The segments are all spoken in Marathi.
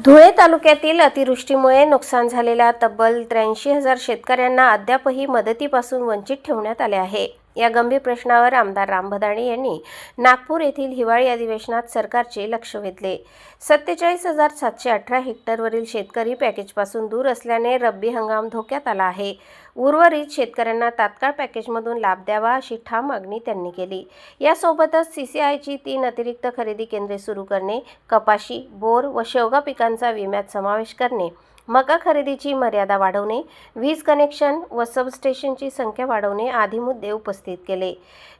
धुळे तालुक्यातील अतिवृष्टीमुळे नुकसान झालेल्या तब्बल 83,000 शेतकऱ्यांना अद्यापही मदतीपासून वंचित ठेवण्यात आले आहे। या गंभीर प्रश्नावर आमदार राम भदाणे यांनी नागपूर येथील हिवाळी अधिवेशनात सरकारचे लक्ष वेधले। 47,718 हेक्टरवरील शेतकरी पॅकेजपासून दूर असल्याने रब्बी हंगाम धोक्यात आला आहे। उर्वरित शेतकऱ्यांना तात्काळ पॅकेजमधून लाभ द्यावा अशी ठाम मागणी त्यांनी केली। यासोबतच सीसीआयची 3 अतिरिक्त खरेदी केंद्रे सुरू करणे, कपाशी, बोर व शेवगा पिकांचा विम्यात समावेश करणे, मका खरेदीची मर्यादा वाढवणे, वीज कनेक्शन व सबस्टेशनची संख्या वाढवणे आदी मुद्दे उपस्थित केले।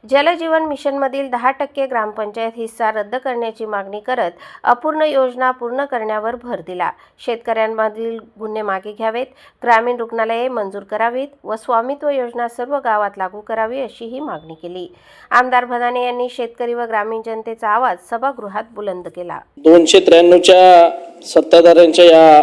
जलजीवन मिशनमधील 10% ग्रामपंचायत हिस्सा रद्द करण्याची मागणी करत अपूर्ण योजना पूर्ण करण्यावर भर दिला। शेतकऱ्यांमधील गुन्हे मागे घ्यावेत, ग्रामीण रुग्णालये मंजूर करावीत व स्वामित्व योजना सर्व गावात लागू करावी अशीही मागणी केली। आमदार भदाणे यांनी शेतकरी व ग्रामीण जनतेचा आवाज सभागृहात बुलंद केला। 293च्या सत्ताधाऱ्यांच्या या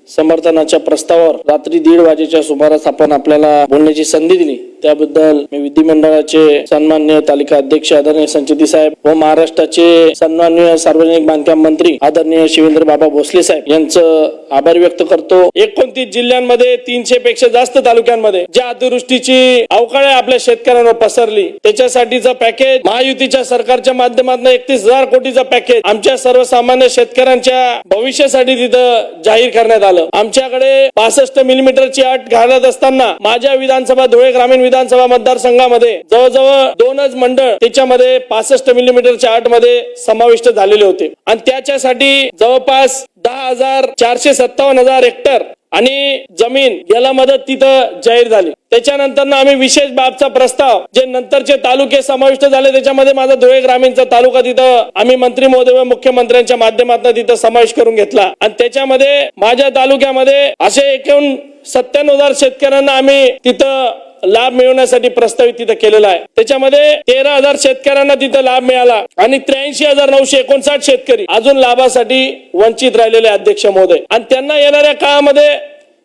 समर्थनाच्या प्रस्तावावर रात्री 1:30 वाजेच्या सुमारास आपण आपल्याला बोलण्याची संधी दिली, त्याबद्दल मी विधिमंडळाचे सन्माननीय तालिका अध्यक्ष आदरणीय संचिती साहेब व महाराष्ट्राचे सन्माननीय सार्वजनिक बांधकाम मंत्री आदरणीय शिवेंद्र बाबा भोसले साहेब यांचं आभार व्यक्त करतो। 29 जिल्ह्यांमध्ये 300 पेक्षा जास्त तालुक्यांमध्ये ज्या अतिवृष्टीची अवकाळी आपल्या शेतकऱ्यांवर पसरली, त्याच्यासाठीचं पॅकेज महायुतीच्या सरकारच्या माध्यमातून 31,000 कोटीचं पॅकेज आमच्या सर्वसामान्य शेतकऱ्यांच्या भविष्यासाठी तिथं जाहीर करण्यात आलं। आमच्याकडे 65 मिलीमीटरची अट घालत असताना माझ्या विधानसभा धुळे ग्रामीण विधानसभा मतदारसंघामध्ये जवळजवळ 2च मंडळ त्याच्यामध्ये 65 मिलीमीटरच्या अट मध्ये समाविष्ट झालेले होते आणि त्याच्यासाठी जवळपास 10,457 हेक्टर आणि जमीन याला मदत तिथं जाहीर झाली। त्याच्यानंतर आम्ही विशेष बाबचा प्रस्ताव जे नंतरचे तालुके समाविष्ट झाले त्याच्यामध्ये माझा धुळे ग्रामीणचा तालुका तिथं आम्ही मंत्री महोदय व मुख्यमंत्र्यांच्या माध्यमातून तिथं समावेश करून घेतला आणि त्याच्यामध्ये माझ्या तालुक्यामध्ये असे एकूण 97,000 शेतकऱ्यांना आम्ही तिथं लाभ मिळवण्यासाठी प्रस्तावित तिथं केलेला आहे। त्याच्यामध्ये 13,000 शेतकऱ्यांना तिथं लाभ मिळाला आणि 83,959 शेतकरी अजून लाभासाठी वंचित राहिलेले अध्यक्ष महोदय आणि त्यांना येणाऱ्या काळामध्ये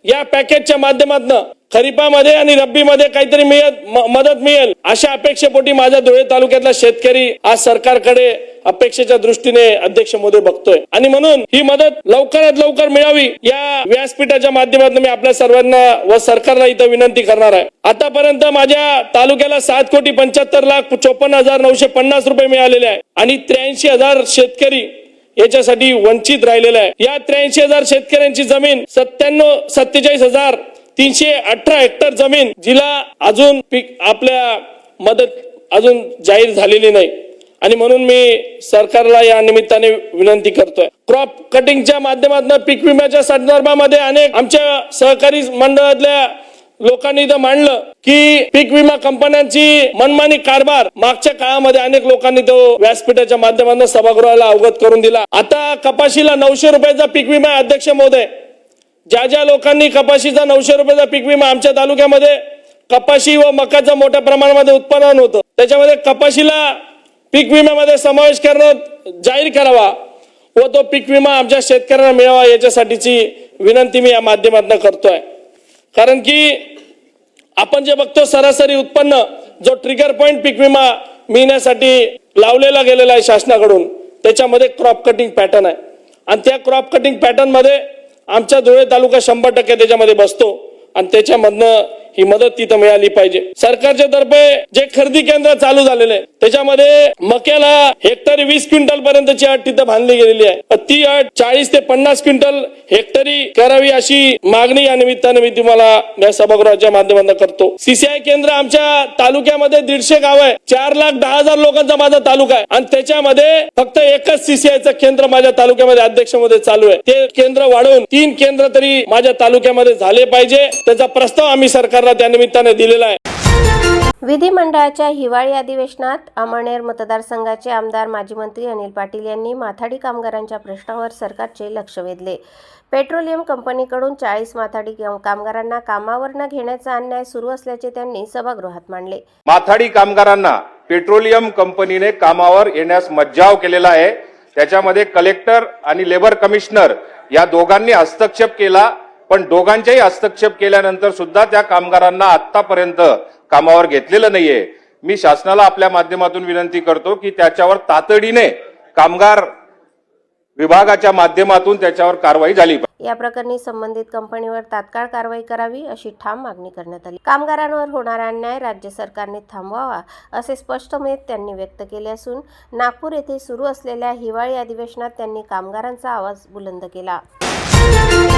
या पॅकेजच्या माध्यमातून खरीपामध्ये आणि रब्बीमध्ये काहीतरी मदत मिळेल अशा अपेक्षेपोटी माझ्या धुळे तालुक्यातला शेतकरी आज सरकारकडे अपेक्षेच्या दृष्टीने अध्यक्ष महोदय बघतोय आणि म्हणून ही मदत लवकरात लवकर मिळावी या व्यासपीठाच्या माध्यमातून मी आपल्या सर्वांना व सरकारला इथं विनंती करणार आहे। आतापर्यंत माझ्या तालुक्याला 7,75,54,950 रुपये मिळालेले आहे आणि 83,000 शेतकरी याच्यासाठी वंचित राहिलेला आहे। या 83,000 शेतकऱ्यांची जमीन 47,047,318 हेक्टर जमीन जिला अजून आपल्या मदत अजून जाहीर झालेली नाही आणि म्हणून मी सरकारला या निमित्ताने विनंती करतोय। क्रॉप कटिंगच्या माध्यमातून पीक विम्याच्या संदर्भामध्ये अनेक आमच्या सहकारी मंडळातल्या लोकांनी इथं मांडलं की पीक विमा कंपन्यांची मनमानी कारभार मागच्या काळामध्ये अनेक लोकांनी तो व्यासपीठाच्या माध्यमातून सभागृहाला अवगत करून दिला। आता कपाशीला 900 रुपयाचा पीक विमा अध्यक्ष महोदय, ज्या लोकांनी कपाशीचा 900 रुपयाचा पीक विमा आमच्या तालुक्यामध्ये कपाशी व मकाचं मोठ्या प्रमाणामध्ये उत्पादन होतं त्याच्यामध्ये कपाशीला पीक विम्यामध्ये समावेश करणं जाहीर करावा व तो पीक विमा आमच्या शेतकऱ्यांना मिळावा याच्यासाठीची विनंती मी या माध्यमातून करतोय। कारण की आपण जे बघतो सरासरी उत्पन्न जो ट्रिगर पॉइंट पीक विमा मिळण्यासाठी लावलेला गेलेला आहे शासनाकडून त्याच्यामध्ये क्रॉप कटिंग पॅटर्न आहे आणि त्या क्रॉप कटिंग पॅटर्न मध्ये आमचा धुळे तालुका 100% त्याच्यामध्ये बसतो आणि त्याच्यामधनं ही मदत तिथं मिळाली पाहिजे। सरकारच्या तर्फे जे खरेदी केंद्र चालू झालेले त्याच्यामध्ये मक्याला हेक्टरी 20 क्विंटल पर्यंतची अट तिथं बांधली गेलेली आहे। ती अट 40 ते 50 क्विंटल हेक्टरी करावी अशी मागणी या निमित्ताने मी तुम्हाला या सभागृहाच्या माध्यमातून करतो। सीसीआय केंद्र आमच्या तालुक्यामध्ये 150 गाव आहे, 4,10,000 लोकांचा माझा तालुका आहे आणि त्याच्यामध्ये फक्त एकच सीसीआयचं केंद्र माझ्या तालुक्यामध्ये अध्यक्ष मध्ये चालू आहे। ते केंद्र वाढवून 3 केंद्र तरी माझ्या तालुक्यामध्ये झाले पाहिजे, त्याचा प्रस्ताव आम्ही सरकारला त्या निमित्ताने दिलेला आहे। विधिमंडळाच्या हिवाळी अधिवेशनात अमळनेर मतदारसंघाचे आमदार माजी मंत्री अनिल पाटील यांनी माथाडी कामगारांच्या प्रश्नावर सरकारचे लक्ष वेधले। पेट्रोलियम कंपनीकडून 40 माथाडी कामगारांना कामावर न घेण्याचा अन्याय सुरू असल्याचे त्यांनी सभागृहात मांडले। माथाडी कामगारांना पेट्रोलियम कंपनीने कामावर येण्यास मज्जाव केलेला आहे। त्याच्यामध्ये कलेक्टर आणि लेबर कमिशनर या दोघांनी हस्तक्षेप केला, पण दोघांच्याही हस्तक्षेप केल्यानंतर सुद्धा त्या कामगारांना आतापर्यंत कामावर घेतलेलं नाहीये। मी शासनाला आपल्या माध्यमातून विनंती करतो की त्याच्यावर तातडीने कामगार विभागाच्या माध्यमातून त्याच्यावर कारवाई झाली पाहिजे. या प्रकरणी संबंधित कंपनीवर तात्काळ कारवाई करावी अशी ठाम मागणी करण्यात आली. कामगारांवर होणारा अन्याय राज्य सरकारने थांबवावा असे स्पष्ट मत त्यांनी व्यक्त केले असून नागपूर येथे सुरू असलेल्या हिवाळी अधिवेशनात त्यांनी कामगारांचा आवाज बुलंद केला.